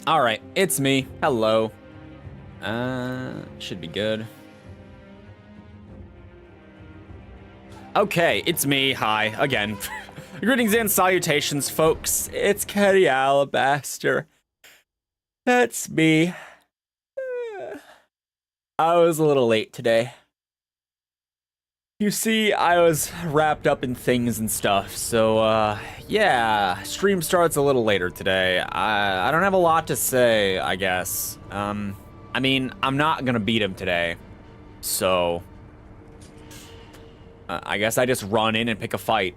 All right, it's me. Hello. Should be good. Okay, it's me. Hi, again. Greetings and salutations, folks. It's Kenny Alabaster. That's me. I was a little late today. You see, I was wrapped up in things and stuff, so, yeah, stream starts a little later today. I don't have a lot to say, I guess. I mean, I'm not gonna beat him today, so... I guess I just run in and pick a fight.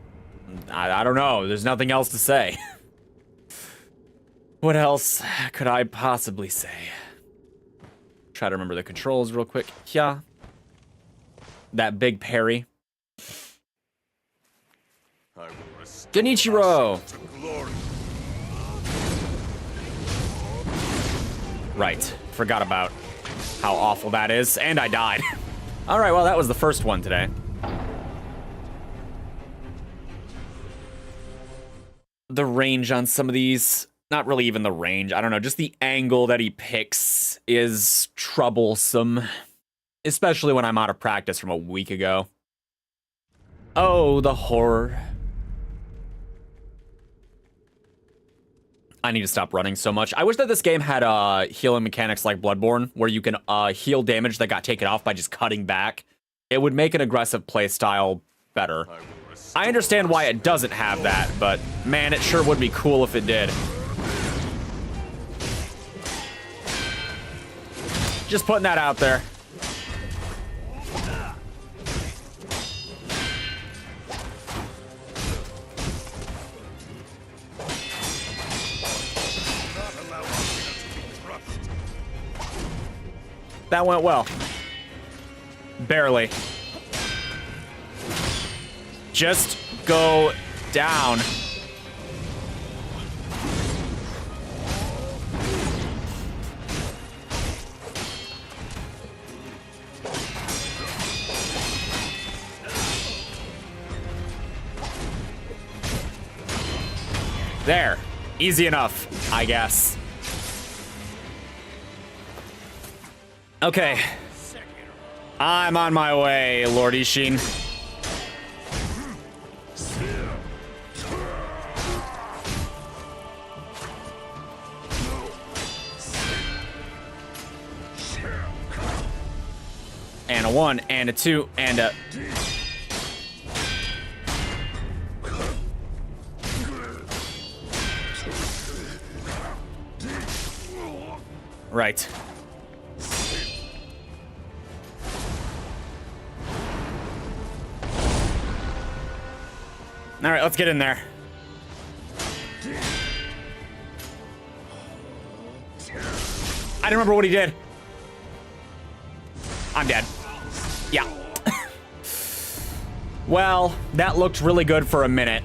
I don't know, there's nothing else to say. What else could I possibly say? Try to remember the controls real quick. Yeah. That big parry. Genichiro! Right. Forgot about how awful that is, and I died. Alright, well, that was the first one today. The range on some of these, not really even the range, I don't know, just the angle that he picks is troublesome. Especially when I'm out of practice from a week ago. Oh, the horror. I need to stop running so much. I wish that this game had healing mechanics like Bloodborne, where you can heal damage that got taken off by just cutting back. It would make an aggressive playstyle better. I understand why it doesn't have that, but man, it sure would be cool if it did. Just putting that out there. That went well. Barely. Just go down. There. Easy enough, I guess. Okay. I'm on my way, Lord Ishin. And a 1, and a 2, and a... Right. All right, let's get in there. I don't remember what he did. I'm dead. Yeah. Well, that looked really good for a minute.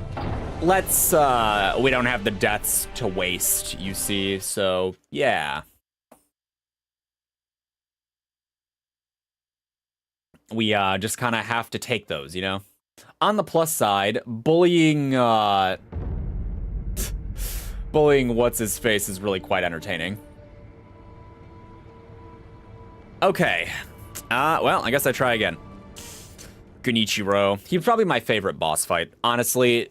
Let's, we don't have the deaths to waste, you see, so, yeah. We, just kind of have to take those, you know? On the plus side, bullying what's-his-face is really quite entertaining. Okay. Well, I guess I try again. Genichiro. He's probably my favorite boss fight. Honestly,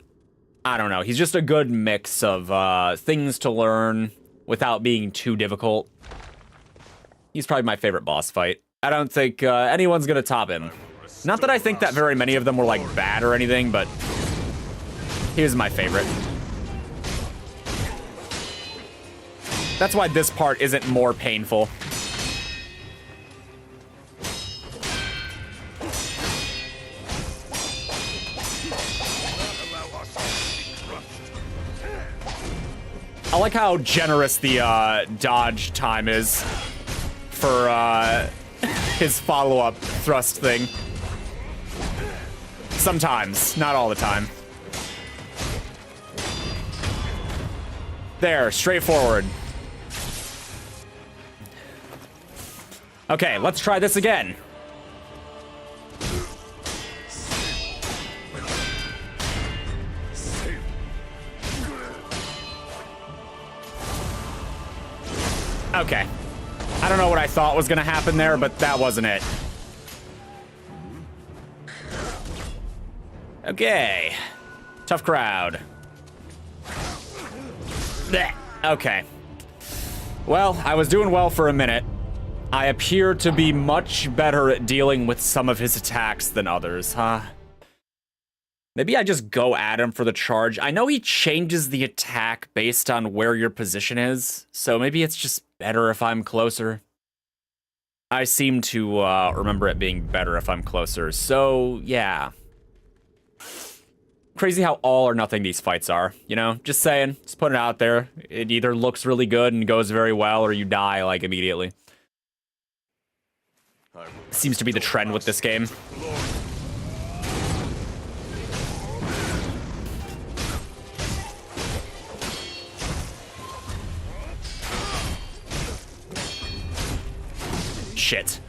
I don't know. He's just a good mix of things to learn without being too difficult. He's probably my favorite boss fight. I don't think anyone's gonna top him. Not that I think that very many of them were, like, bad or anything, but he was my favorite. That's why this part isn't more painful. I like how generous the dodge time is for his follow-up thrust thing. Sometimes, not all the time. There, straightforward. Okay, let's try this again. Okay. I don't know what I thought was gonna happen there, but that wasn't it. Okay. Tough crowd. Blech. Okay. Well, I was doing well for a minute. I appear to be much better at dealing with some of his attacks than others, huh? Maybe I just go at him for the charge. I know he changes the attack based on where your position is, so maybe it's just better if I'm closer. I seem to remember it being better if I'm closer, so yeah. Crazy how all or nothing these fights are, you know? Just saying, just put it out there. It either looks really good and goes very well, or you die, like, immediately. Seems to be the trend with this game. Shit.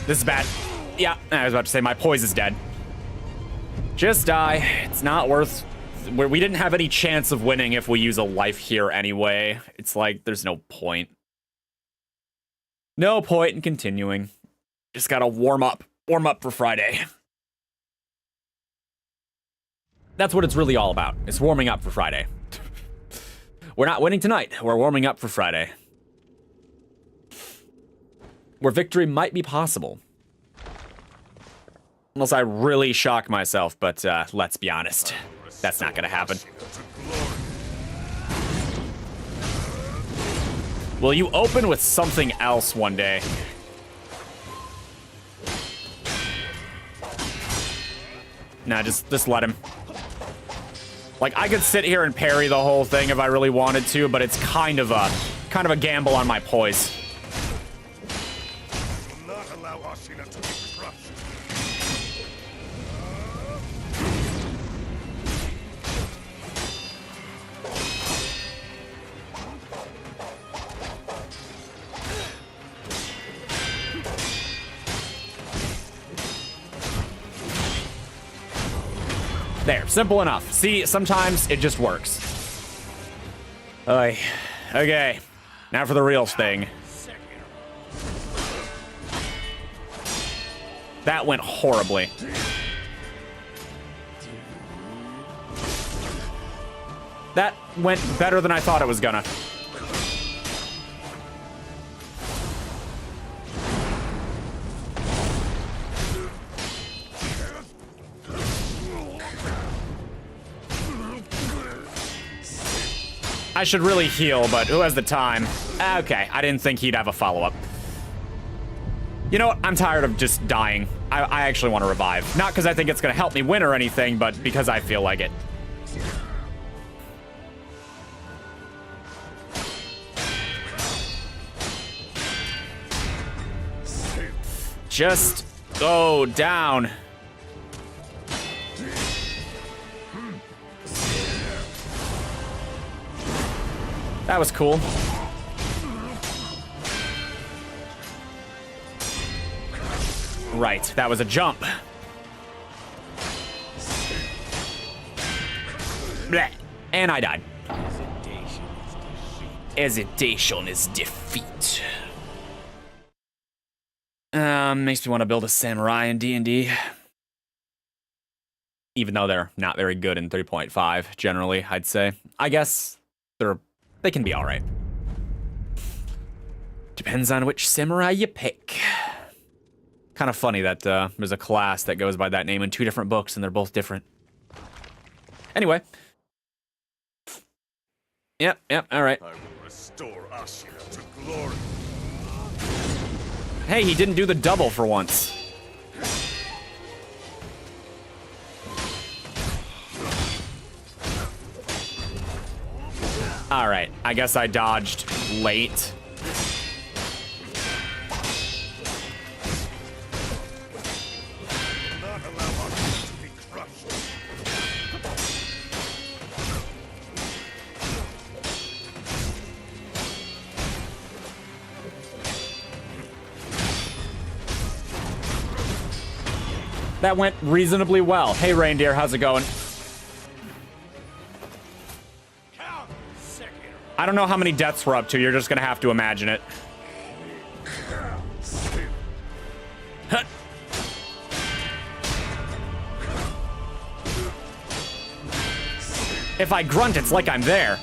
This is bad. Yeah, I was about to say my poise is dead. Just die. It's not worth... We didn't have any chance of winning if we use a life here anyway. It's like, there's no point. No point in continuing. Just gotta warm up. Warm up for Friday. That's what it's really all about. It's warming up for Friday. We're not winning tonight. We're warming up for Friday. Where victory might be possible. Unless I really shock myself, but let's be honest. That's not gonna happen. Will you open with something else one day? Nah, just let him. Like, I could sit here and parry the whole thing if I really wanted to, but it's kind of a gamble on my poise. There, simple enough. See, sometimes it just works. Okay, now for the real thing. That went horribly. That went better than I thought it was gonna. I should really heal, but who has the time? Okay, I didn't think he'd have a follow-up. You know what? I'm tired of just dying. I actually want to revive. Not because I think it's going to help me win or anything, but because I feel like it. Just go down. That was cool. Right, that was a jump. Blech. And I died. Hesitation is defeat. Makes me want to build a samurai in D&D. Even though they're not very good in 3.5, generally, I'd say. I guess they can be alright. Depends on which samurai you pick. Kind of funny that there's a class that goes by that name in 2 different books and they're both different. Anyway. Yep, alright. I will restore Ashina to glory. Hey, he didn't do the double for once. Alright, I guess I dodged late. That went reasonably well. Hey, reindeer, how's it going? I don't know how many deaths we're up to. You're just gonna have to imagine it. Huh. If I grunt, it's like I'm there.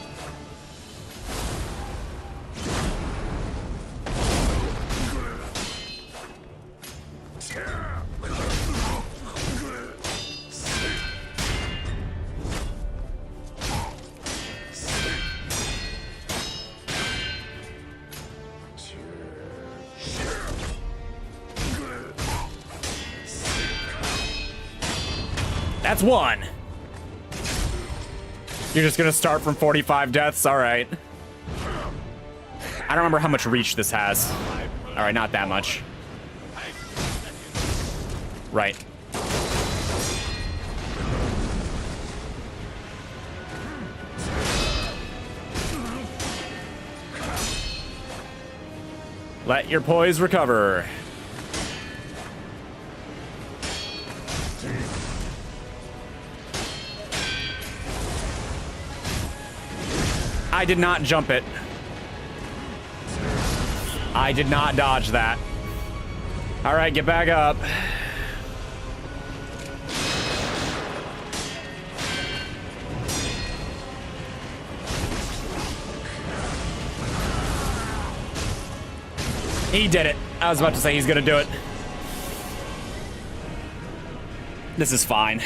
That's one. You're just gonna start from 45 deaths? All right. I don't remember how much reach this has. All right, not that much. Right. Let your poise recover. I did not jump it. I did not dodge that. All right, get back up. He did it. I was about to say he's gonna do it. This is fine.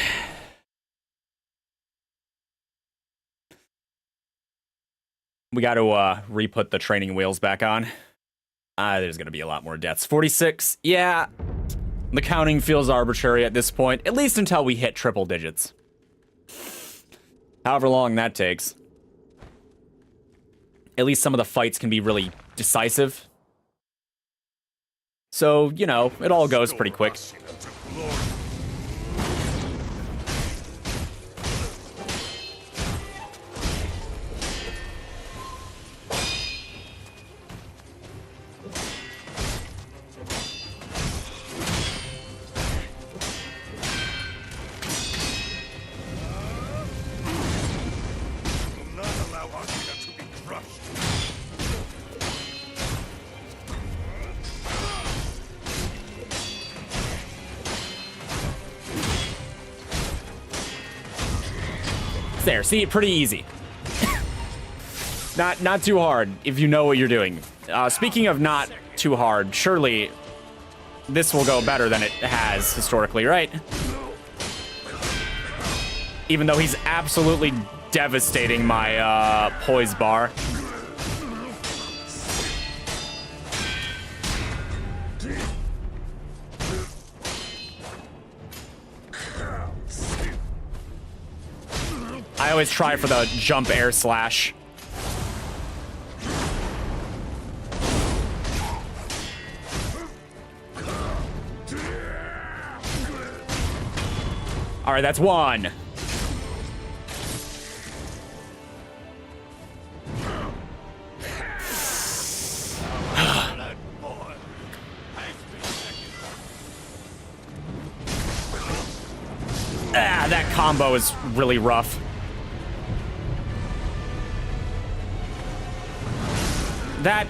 We got to re-put the training wheels back on. There's going to be a lot more deaths. 46, yeah. The counting feels arbitrary at this point, at least until we hit triple digits. However long that takes. At least some of the fights can be really decisive. So, you know, it all goes pretty quick. There, see, pretty easy. Not too hard if you know what you're doing. Speaking of not too hard, surely this will go better than it has historically, right? Even though he's absolutely devastating my poise bar. I always try for the jump air slash. All right, that's one. That combo is really rough. That,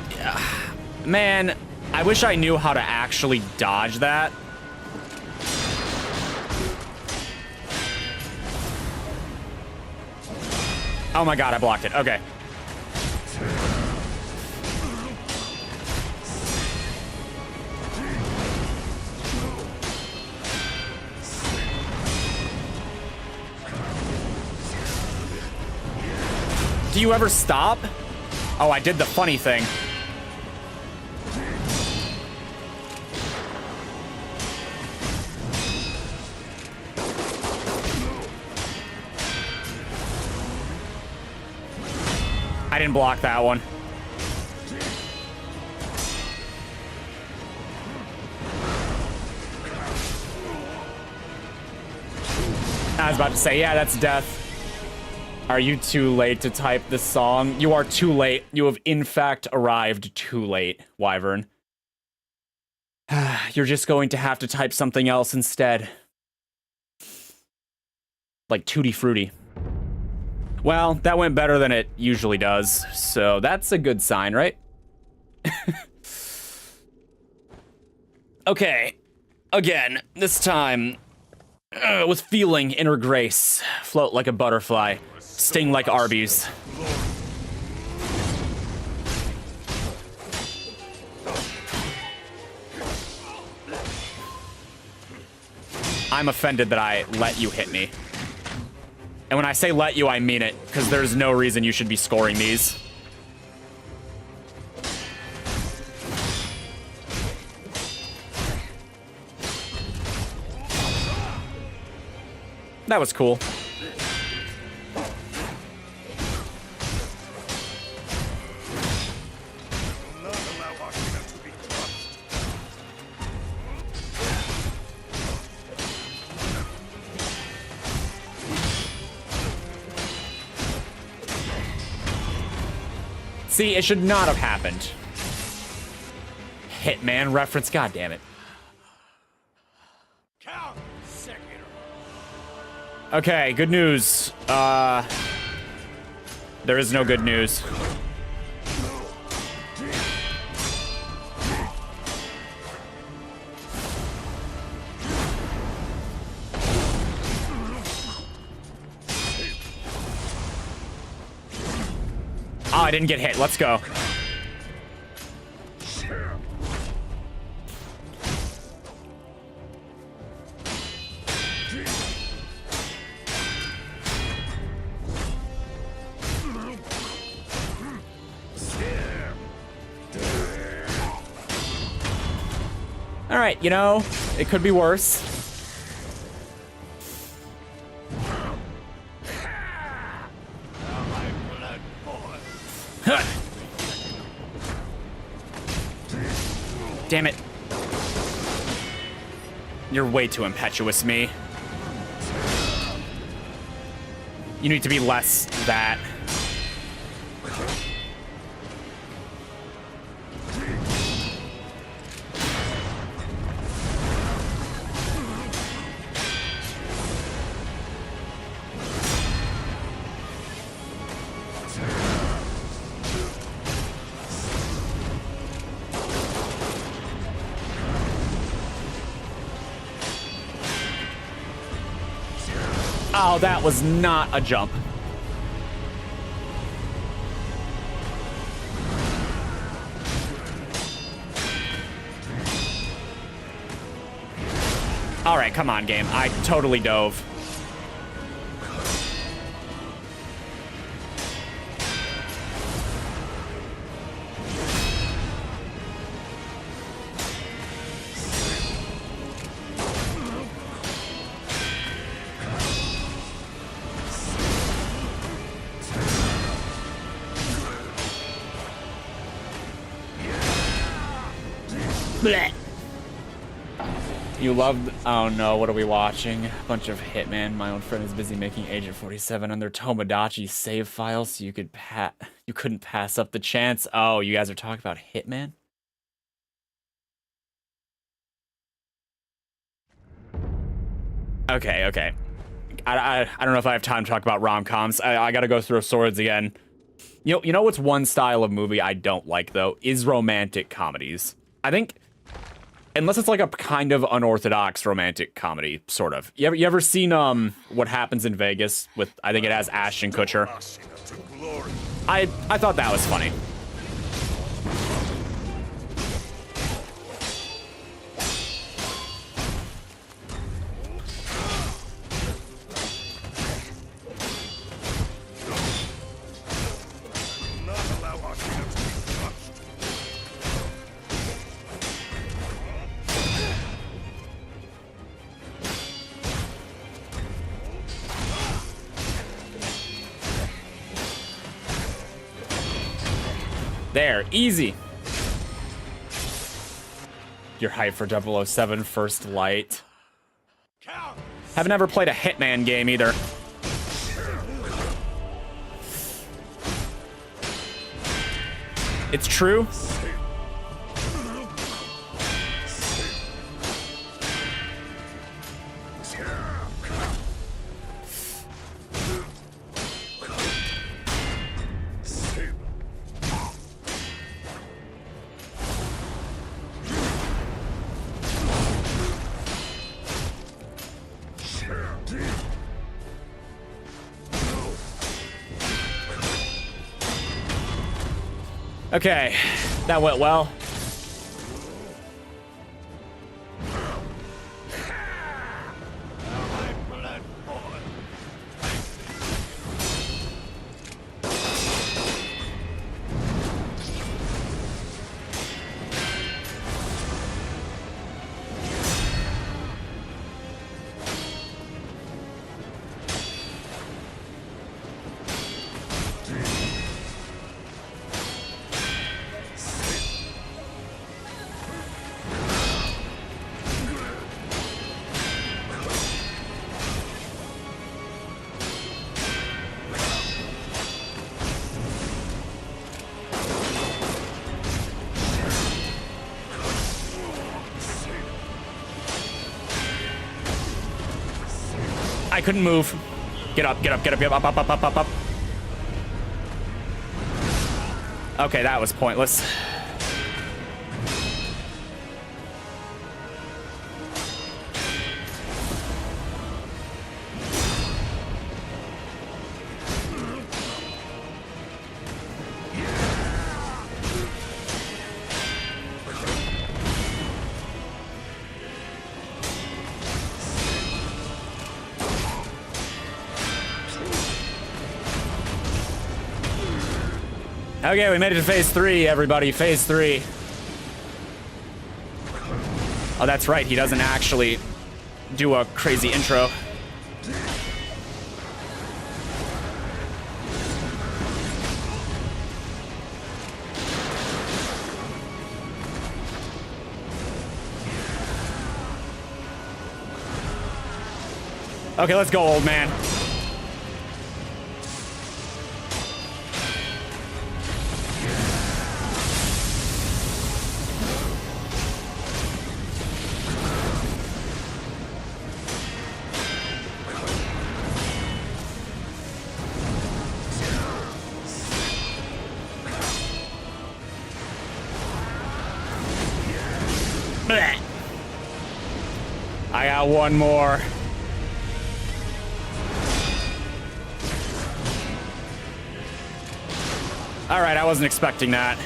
man, I wish I knew how to actually dodge that. Oh my god, I blocked it. Okay. Do you ever stop? Oh, I did the funny thing. I didn't block that one. I was about to say, yeah, that's death. Are you too late to type this song? You are too late. You have in fact arrived too late, Wyvern. You're just going to have to type something else instead. Like Tutti Frutti. Well, that went better than it usually does, so that's a good sign, right? Okay, again, this time, with feeling inner grace, float like a butterfly, sting like Arby's. I'm offended that I let you hit me. And when I say let you, I mean it, because there's no reason you should be scoring these. That was cool. See, it should not have happened. Hitman reference, god damn it. Okay, good news. There is no good news. Oh, I didn't get hit. Let's go. All right, you know, it could be worse. Damn it. You're way too impetuous, me. You need to be less that. Oh, that was not a jump. All right, come on, game. I totally dove. Blech. You loved. Oh no, what are we watching? A bunch of Hitman. My own friend is busy making Agent 47 on their Tomodachi save file, so you couldn't pass up the chance. Oh, you guys are talking about Hitman? Okay, okay. I don't know if I have time to talk about rom-coms. I gotta go through swords again. You know what's one style of movie I don't like, though? Is romantic comedies. I think, unless it's like a kind of unorthodox romantic comedy, sort of. You ever seen What Happens in Vegas with, I think it has Ashton Kutcher? I thought that was funny. There, easy. You're hyped for 007 First Light. Haven't ever played a Hitman game either. It's true. Okay, that went well. I couldn't move. Get up, get up, get up, get up, up, up, up, up, up. Okay, that was pointless. Okay, we made it to phase 3, everybody. Phase 3. Oh, that's right. He doesn't actually do a crazy intro. Okay, let's go, old man. Blech. I got one more. All right, I wasn't expecting that.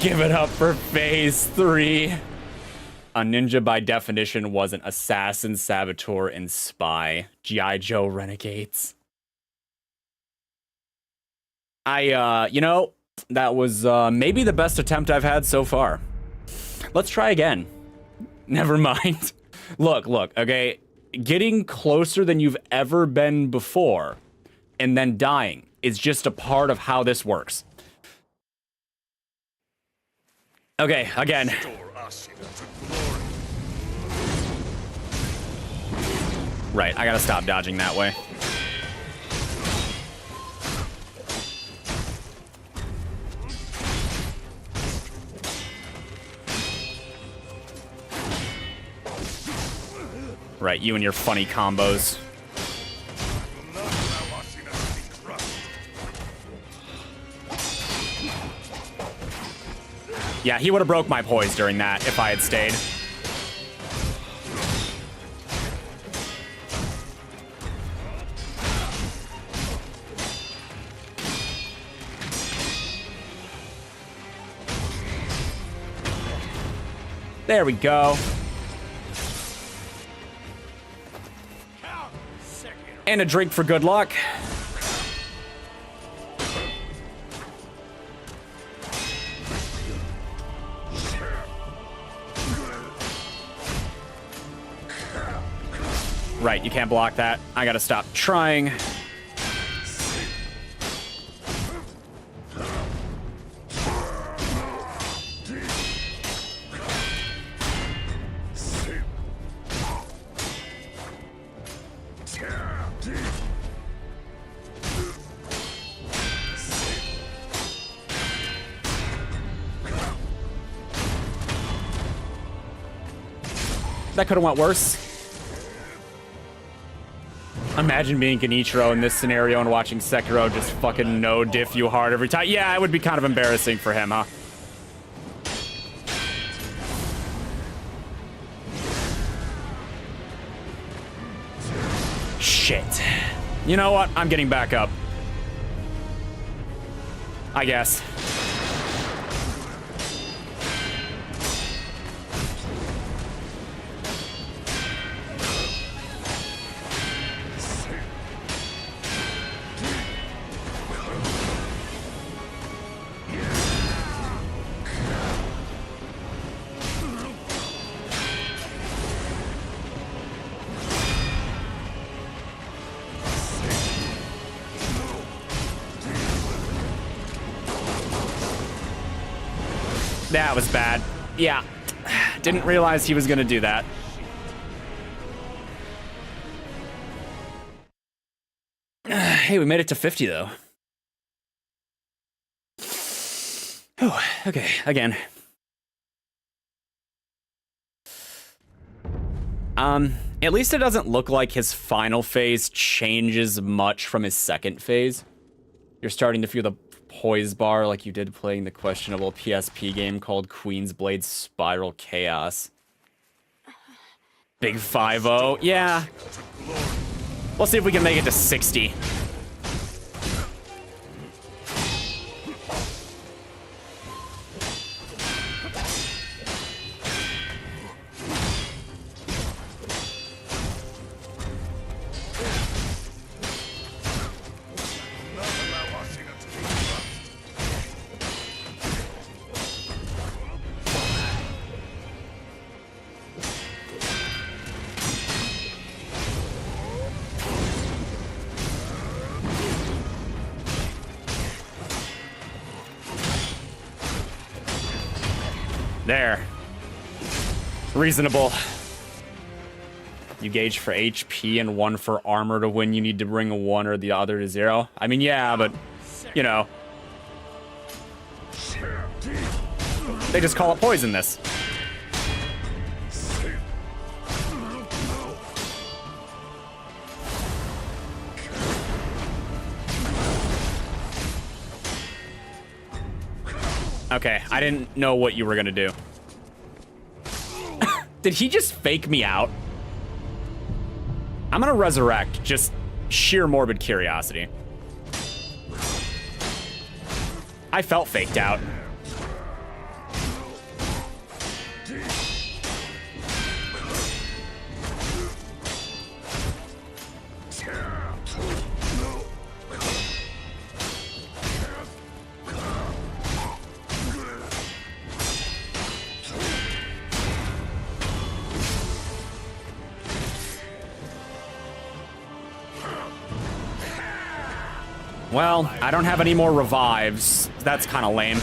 Give it up for phase 3. A ninja by definition was an assassin, saboteur, and spy. G.I. Joe Renegades. You know, that was maybe the best attempt I've had so far. Let's try again. Never mind. Look, okay? Getting closer than you've ever been before and then dying is just a part of how this works. Okay, again. Right, I gotta stop dodging that way. Right, you and your funny combos. Yeah, he would have broke my poise during that if I had stayed. There we go. And a drink for good luck. Right, you can't block that. I gotta stop trying. That could have went worse. Imagine being Genichiro in this scenario and watching Sekiro just fucking no diff you hard every time. Yeah, it would be kind of embarrassing for him, huh? Shit. You know what? I'm getting back up. I guess. That was bad. Yeah. Didn't realize he was gonna do that. Hey, we made it to 50 though. Oh, okay, again. At least it doesn't look like his final phase changes much from his second phase. You're starting to feel the poise bar like you did playing the questionable PSP game called Queen's Blade Spiral Chaos. Big 5-0. Yeah. We'll see if we can make it to 60. There. Reasonable. You gauge for HP and 1 for armor to win. You need to bring a 1 or the other to 0. I mean, yeah, but, you know. They just call it poison this. Okay, I didn't know what you were gonna do. Did he just fake me out? I'm gonna resurrect, just sheer morbid curiosity. I felt faked out. Well, I don't have any more revives. That's kind of lame.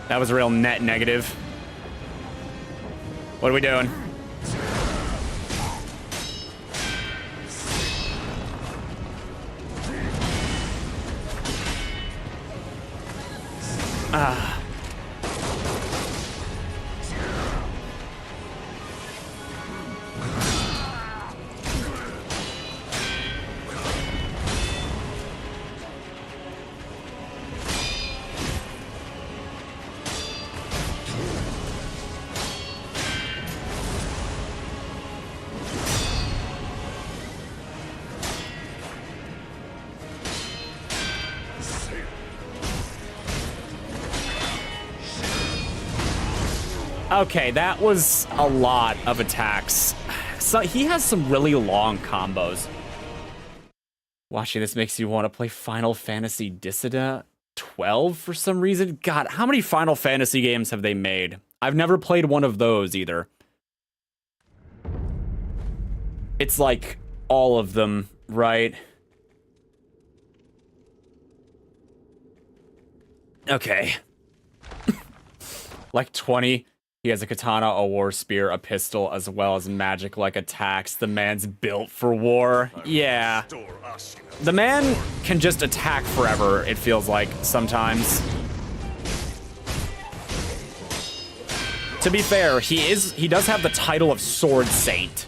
That was a real net negative. What are we doing? Okay, that was a lot of attacks. So he has some really long combos. Watching this makes you want to play Final Fantasy Dissident 12 for some reason. God, how many Final Fantasy games have they made? I've never played one of those either. It's like all of them, right? Okay. Like 20. He has a katana, a war spear, a pistol, as well as magic-like attacks. The man's built for war. Yeah. The man can just attack forever, it feels like, sometimes. To be fair, he does have the title of Sword Saint.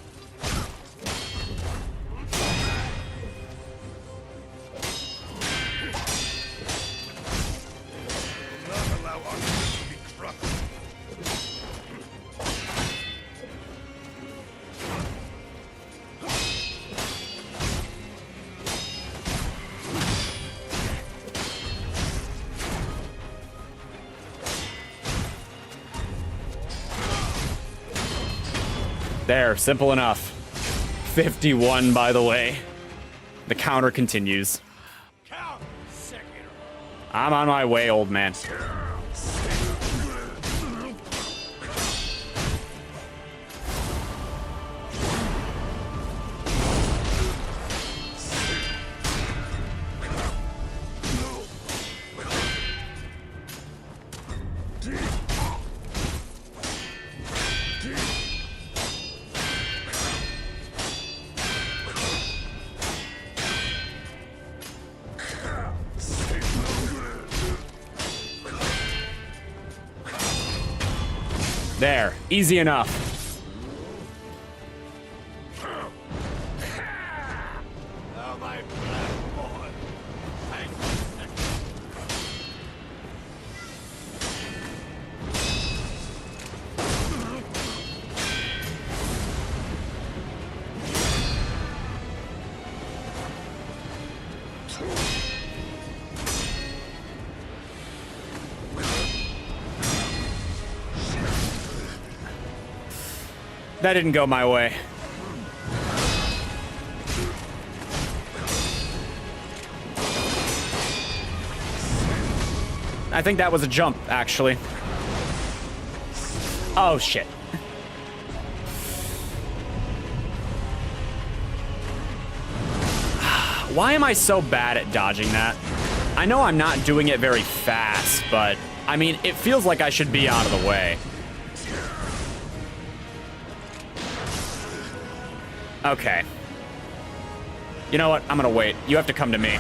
There, simple enough. 51, by the way. The counter continues. Count Sekiro. I'm on my way, old man. There, easy enough. Oh, my black boy. That didn't go my way. I think that was a jump, actually. Oh, shit. Why am I so bad at dodging that? I know I'm not doing it very fast, but I mean, it feels like I should be out of the way. Okay. You know what? I'm gonna wait. You have to come to me.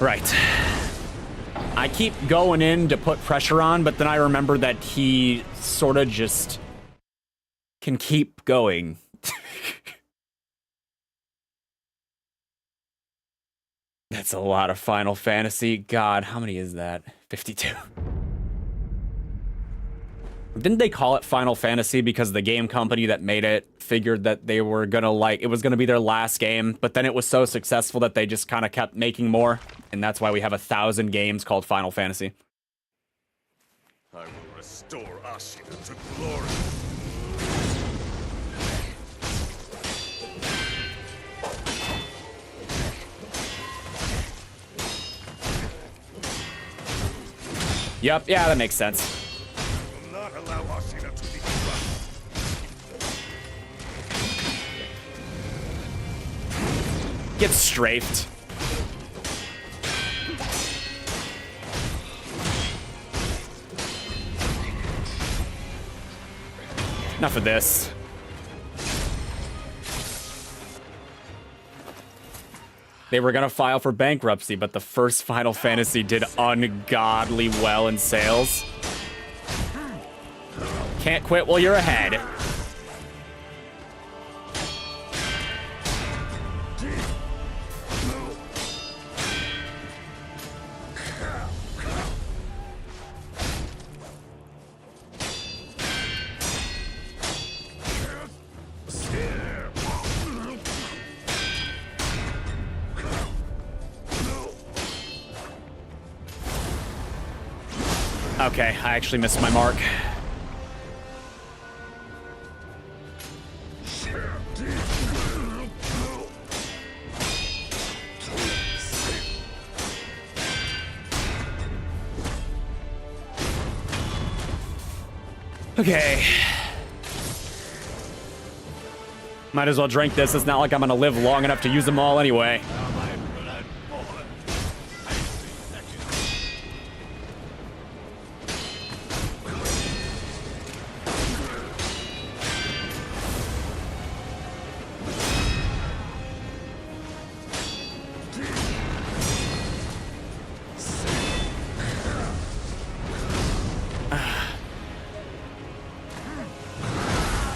Right. I keep going in to put pressure on, but then I remember that he sort of just can keep going. That's a lot of Final Fantasy. God, how many is that? 52. Didn't they call it Final Fantasy because the game company that made it figured that they were gonna it was gonna be their last game, but then it was so successful that they just kind of kept making more, and that's why we have 1,000 games called Final Fantasy. I will restore Ashina to glory. Yep, yeah, that makes sense. I will not allow Ashina to be crushed. Get strafed. Enough of this. They were gonna file for bankruptcy, but the first Final Fantasy did ungodly well in sales. Can't quit while you're ahead. Okay, I actually missed my mark. Okay. Might as well drink this. It's not like I'm gonna live long enough to use them all anyway.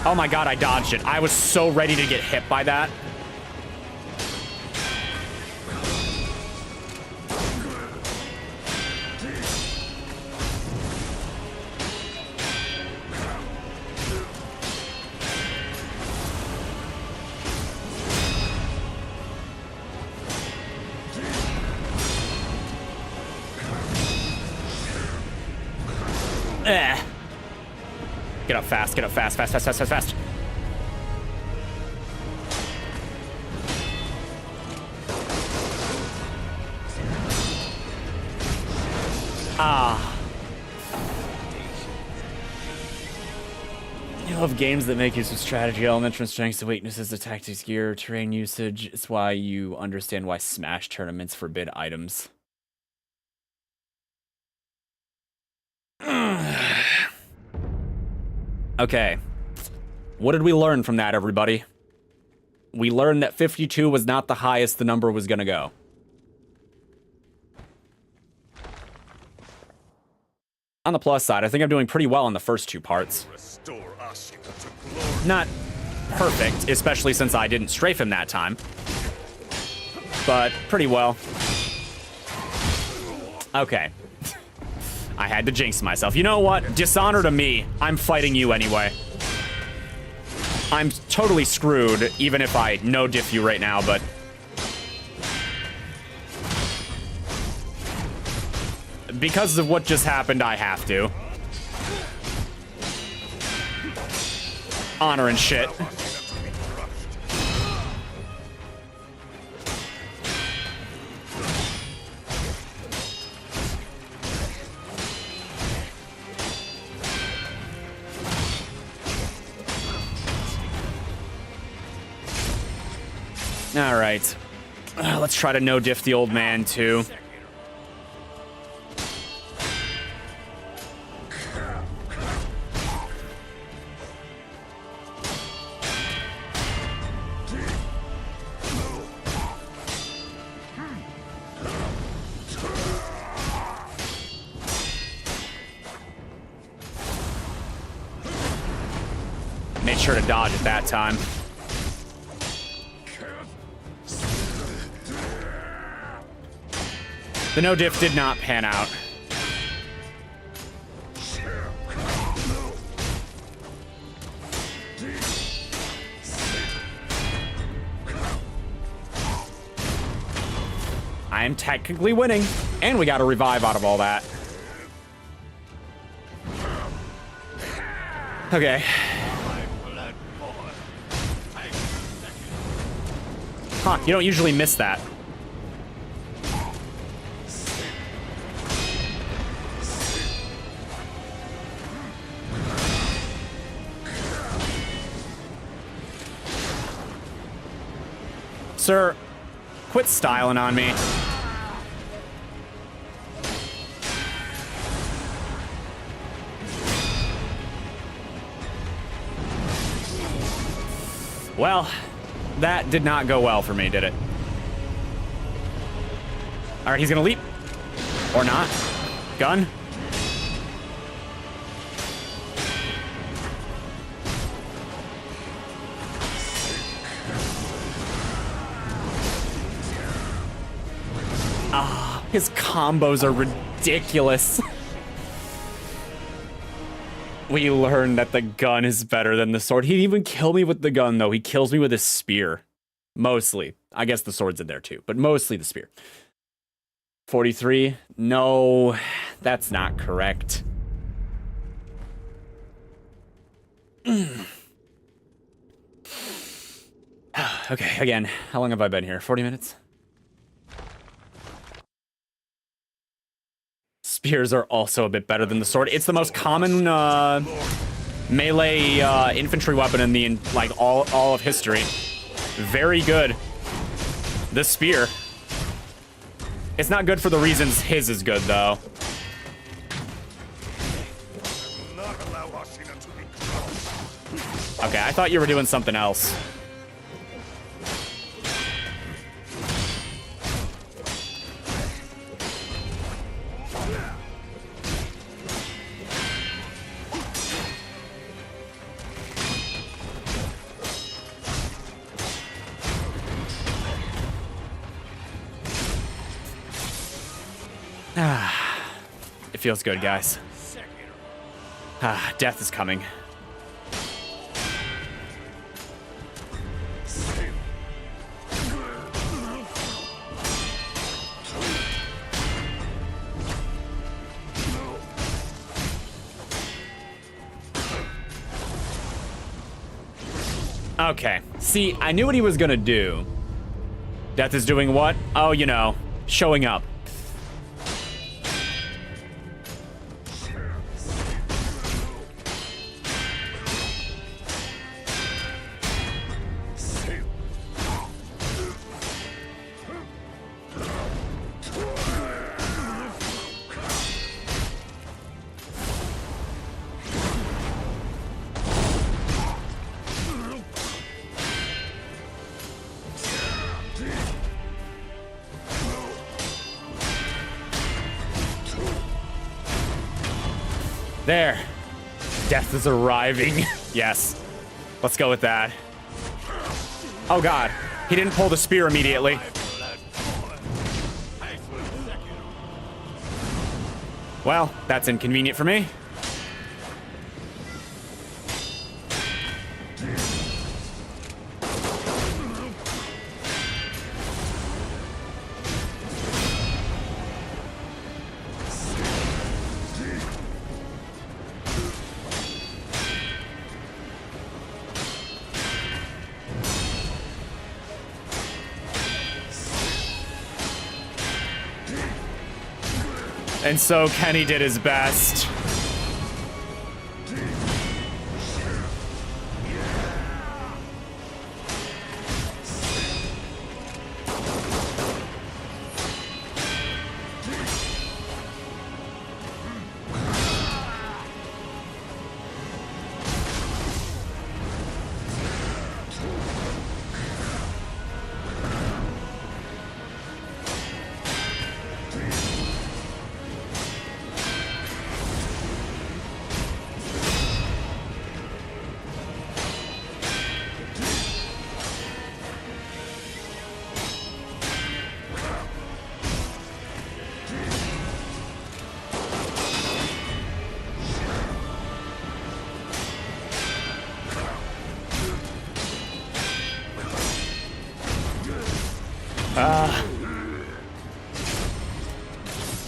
Oh my god, I dodged it. I was so ready to get hit by that. Eh. Get up fast, get up fast, fast, fast, fast, fast, fast. Ah. I love games that make use of strategy elements from strengths to weaknesses to tactics, gear, terrain usage. It's why you understand why Smash tournaments forbid items. Okay. What did we learn from that, everybody? We learned that 52 was not the highest the number was gonna go. On the plus side, I think I'm doing pretty well on the first two parts. Not perfect, especially since I didn't strafe him that time. But pretty well. Okay. I had to jinx myself. You know what? Dishonor to me. I'm fighting you anyway. I'm totally screwed, even if I no-diff you right now, but... because of what just happened, I have to. Honor and shit. All right. Let's try to no-diff the old man, too. Made sure to dodge at that time. The no-diff did not pan out. I am technically winning, and we got a revive out of all that. Okay. Huh, you don't usually miss that. Sir, quit styling on me. Well, that did not go well for me, did it? All right, he's gonna leap. Or not. Gun. Ah, his combos are ridiculous. We learned that the gun is better than the sword. He didn't even kill me with the gun, though. He kills me with his spear. Mostly. I guess the sword's in there, too. But mostly the spear. 43? No, that's not correct. Okay, again, how long have I been here? 40 minutes? Spears are also a bit better than the sword. It's the most common melee infantry weapon in the all of history. Very good. The spear. It's not good for the reasons his is good, though. Okay, I thought you were doing something else. It feels good, guys. Death is coming. Okay. See, I knew what he was gonna do. Death is doing what? Oh, you know, showing up. There. Death is arriving. Yes. Let's go with that. Oh god. He didn't pull the spear immediately. Well, that's inconvenient for me. And so Kenny did his best.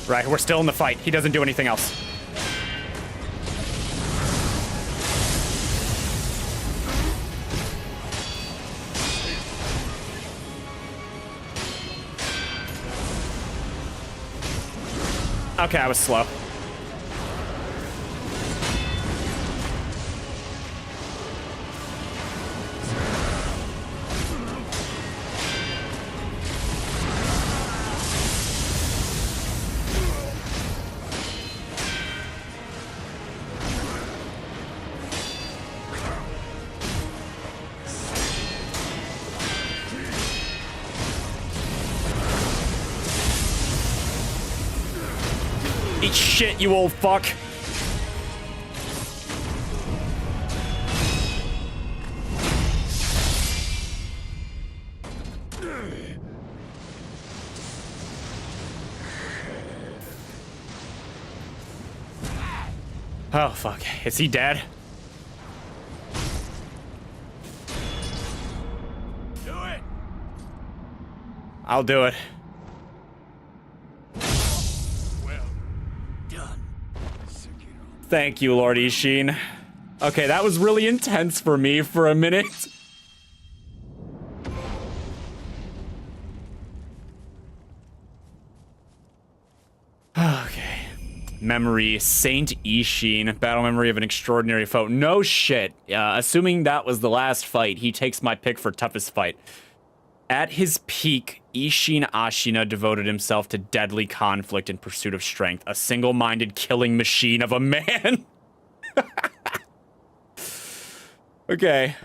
Right, we're still in the fight. He doesn't do anything else. Okay, I was slow. Eat shit, you old fuck. Oh, fuck. Is he dead? Do it! I'll do it. Well done, Sekiro. Thank you, Lord Ishin. Okay, that was really intense for me for a minute. Okay. Memory, Saint Ishin, battle memory of an extraordinary foe. No shit. Assuming that was the last fight, he takes my pick for toughest fight. At his peak, Ishin Ashina devoted himself to deadly conflict in pursuit of strength, a single-minded killing machine of a man. Okay.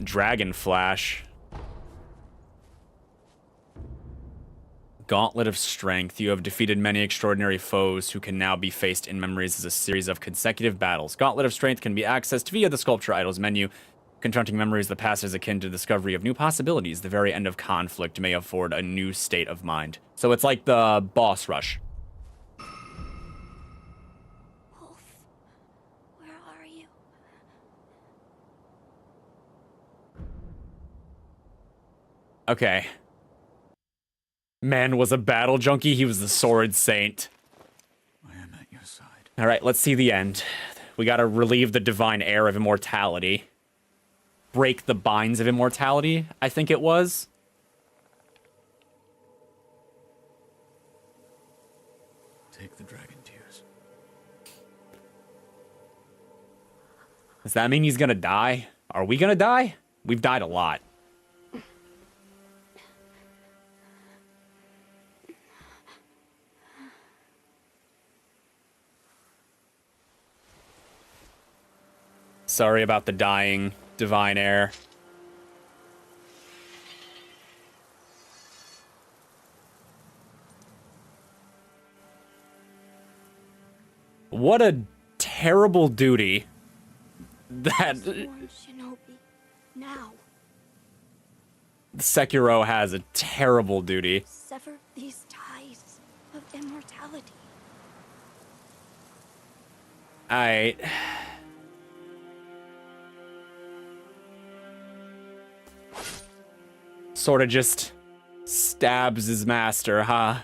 Dragon Flash. Gauntlet of Strength. You have defeated many extraordinary foes who can now be faced in memories as a series of consecutive battles. Gauntlet of Strength can be accessed via the Sculpture Idols menu. Confronting memories of the past is akin to the discovery of new possibilities. The very end of conflict may afford a new state of mind. So it's like the boss rush. Wolf, where are you? Okay. Man was a battle junkie. He was the sword saint. I am at your side. All right, let's see the end. We gotta relieve the divine air of immortality. break the binds of immortality, I think it was. Take the dragon tears. Does that mean he's gonna die? Are we gonna die? We've died a lot. Sorry about the dying, divine heir. What a terrible duty that Sworn shinobi. Now, Sekiro has. A terrible duty. sever these ties of immortality. Alright. Sort of just stabs his master, huh?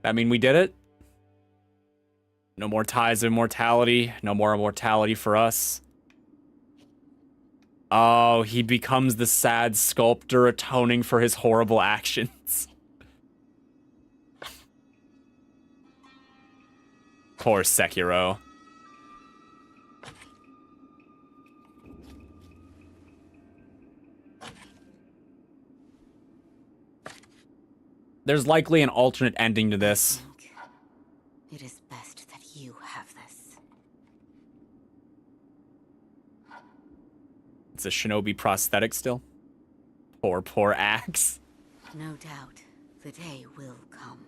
That mean we did it? No more ties of immortality. No more immortality for us. Oh, he becomes the sad sculptor atoning for his horrible actions. Poor Sekiro. There's likely an alternate ending to this. It is best that you have this. It's a shinobi prosthetic still. Poor axe. No doubt, the day will come.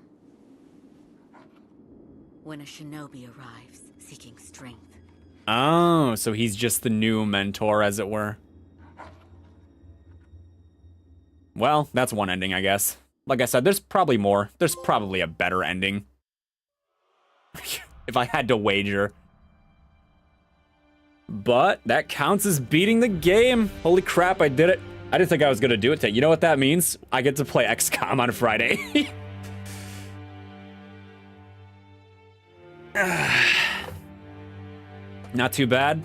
When a shinobi arrives, seeking strength. Oh, so he's just the new mentor, as it were. Well, that's one ending, I guess. Like I said, there's probably more. There's probably a better ending. If I had to wager. But that counts as beating the game. Holy crap, I did it. I didn't think I was going to do it today. You know what that means? I get to play XCOM on Friday. Not too bad.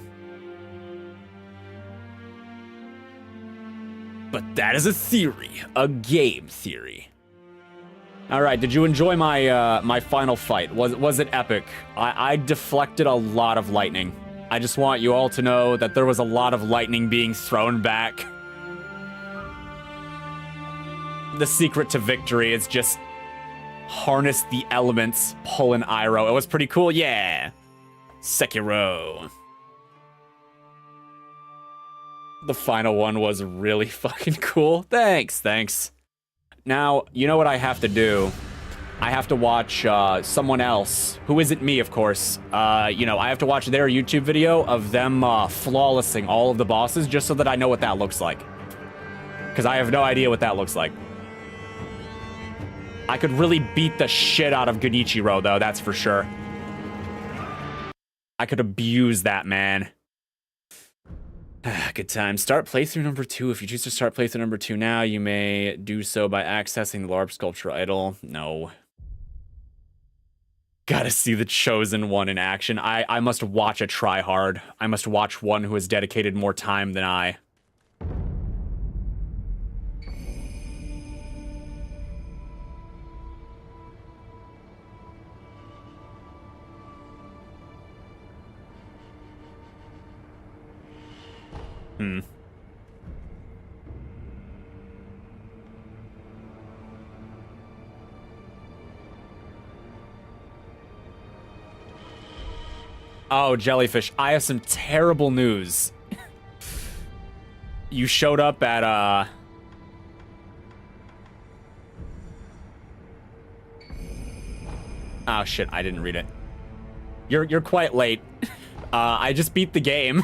But that is a theory. A game theory. Alright, did you enjoy my my final fight? Was it epic? I deflected a lot of lightning. I just want you all to know that there was a lot of lightning being thrown back. The secret to victory is just harness the elements, pull an Iroh. It was pretty cool, yeah. Sekiro. The final one was really fucking cool. Thanks. Now, you know what I have to do? I have to watch someone else, who isn't me, of course. You know, I have to watch their YouTube video of them flawlessing all of the bosses just so that I know what that looks like. Because I have no idea what that looks like. I could really beat the shit out of Genichiro, though, that's for sure. I could abuse that man. Good time. Start playthrough number 2. If you choose to start playthrough number 2 now, you may do so by accessing the LARP sculpture idol. No. Gotta see the Chosen One in action. I must watch a tryhard. I must watch one who has dedicated more time than I. Oh, Jellyfish, I have some terrible news. You showed up at, Oh shit, I didn't read it. You're quite late. I just beat the game.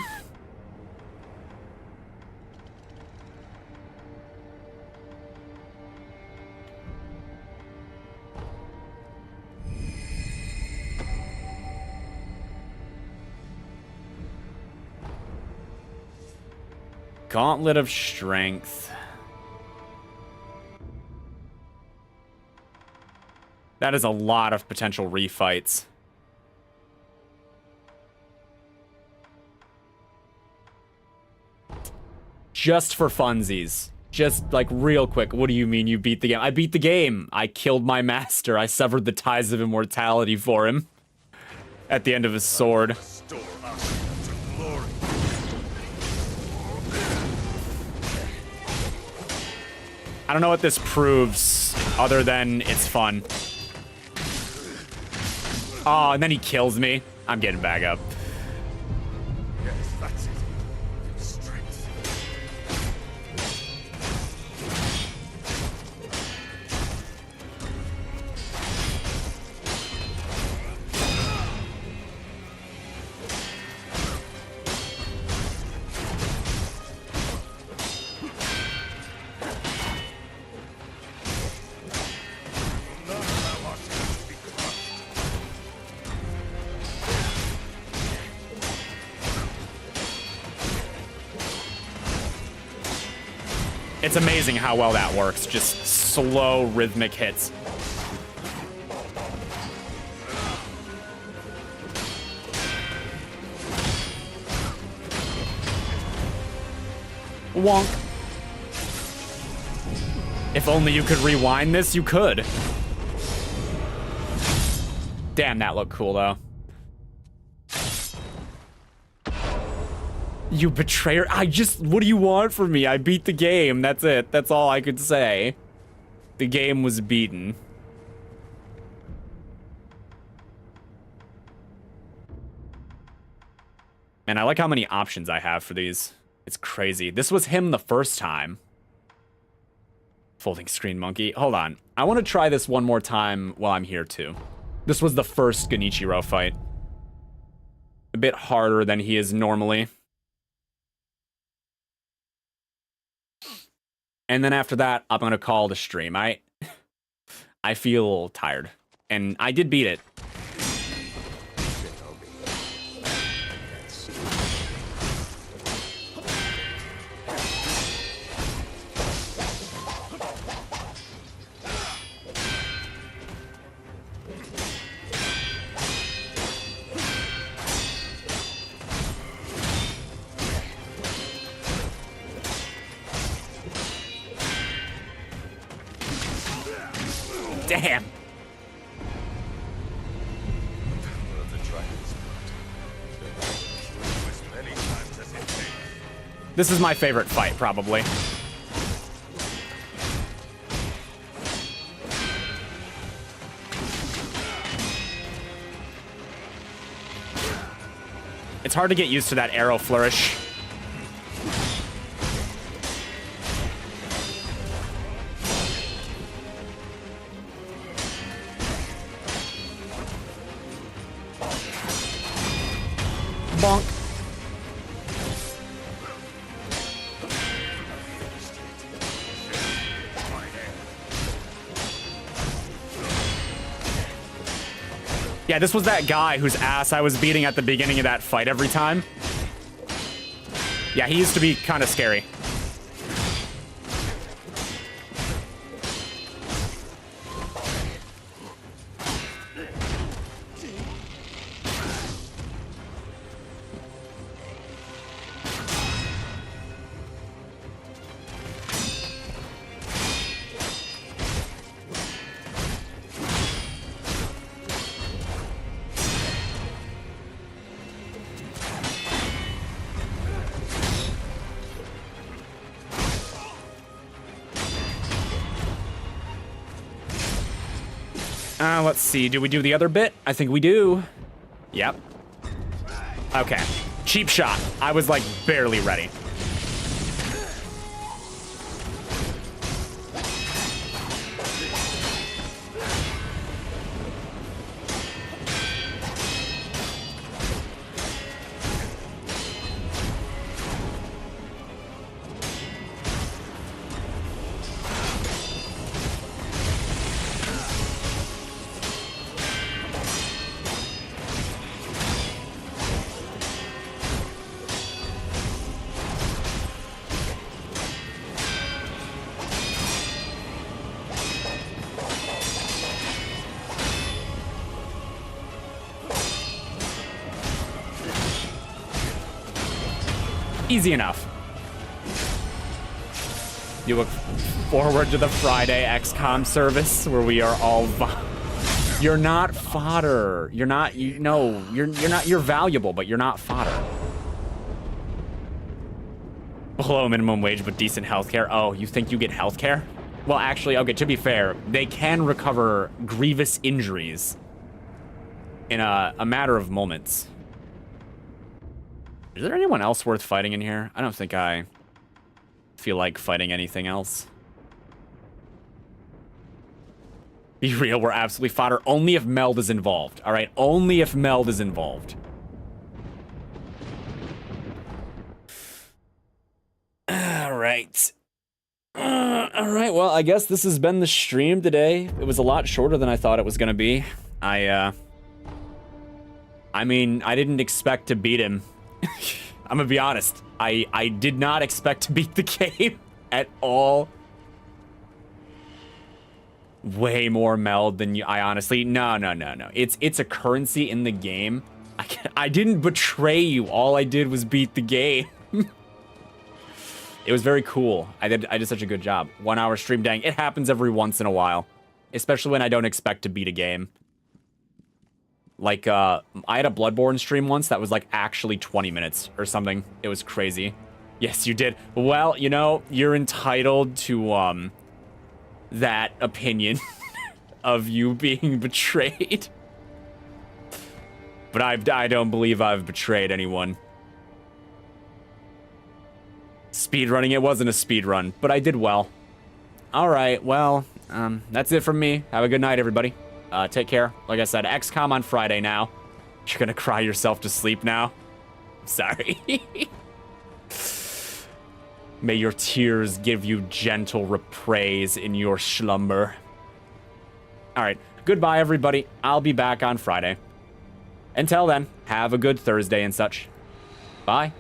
Gauntlet of Strength. That is a lot of potential refights. Just for funsies. Just, like, real quick. What do you mean you beat the game? I beat the game. I killed my master. I severed the ties of immortality for him. At the end of his sword. I don't know what this proves, other than it's fun. Oh, and then he kills me. I'm getting back up. Yes, that's it. Strength. It's amazing how well that works. Just slow, rhythmic hits. Wonk. If only you could rewind this, you could. Damn, that looked cool, though. You betrayer. What do you want from me? I beat the game. That's it. That's all I could say. The game was beaten. Man, I like how many options I have for these. It's crazy. This was him the first time. Folding screen monkey. Hold on. I want to try this one more time while I'm here, too. This was the first Genichiro fight. A bit harder than he is normally. And then after that, I'm gonna call the stream. I feel tired. And I did beat it. Damn. This is my favorite fight, probably. It's hard to get used to that arrow flourish. Bonk. Yeah, this was that guy whose ass I was beating at the beginning of that fight every time. Yeah, he used to be kind of scary. Let's see. Do we do the other bit? I think we do. Yep. Okay. Cheap shot. I was, like, barely ready. Easy enough. You look forward to the Friday XCOM service where we are all you're not fodder. You're not, no, you're not, you're valuable, but you're not fodder. Below minimum wage, but decent healthcare. Oh, you think you get healthcare? Well, actually, okay, to be fair, they can recover grievous injuries in a matter of moments. Is there anyone else worth fighting in here? I don't think I feel like fighting anything else. Be real, we're absolutely fodder only if Meld is involved. All right, only if Meld is involved. All right. All right, well, I guess this has been the stream today. It was a lot shorter than I thought it was gonna be. I mean, I didn't expect to beat him. I'm gonna be honest. I did not expect to beat the game at all. Way more Meld than you. I honestly, no. It's a currency in the game. I didn't betray you. All I did was beat the game. It was very cool. I did such a good job. 1 hour stream, dang. It happens every once in a while, especially when I don't expect to beat a game. Like, I had a Bloodborne stream once that was like actually 20 minutes or something. It was crazy. Yes, you did. Well, you know, you're entitled to, that opinion of you being betrayed. But I don't believe I've betrayed anyone. Speedrunning, it wasn't a speedrun, but I did well. Alright, well, that's it from me. Have a good night, everybody. Take care. Like I said, XCOM on Friday now. You're gonna cry yourself to sleep now? Sorry. May your tears give you gentle reprise in your slumber. Alright, goodbye, everybody. I'll be back on Friday. Until then, have a good Thursday and such. Bye.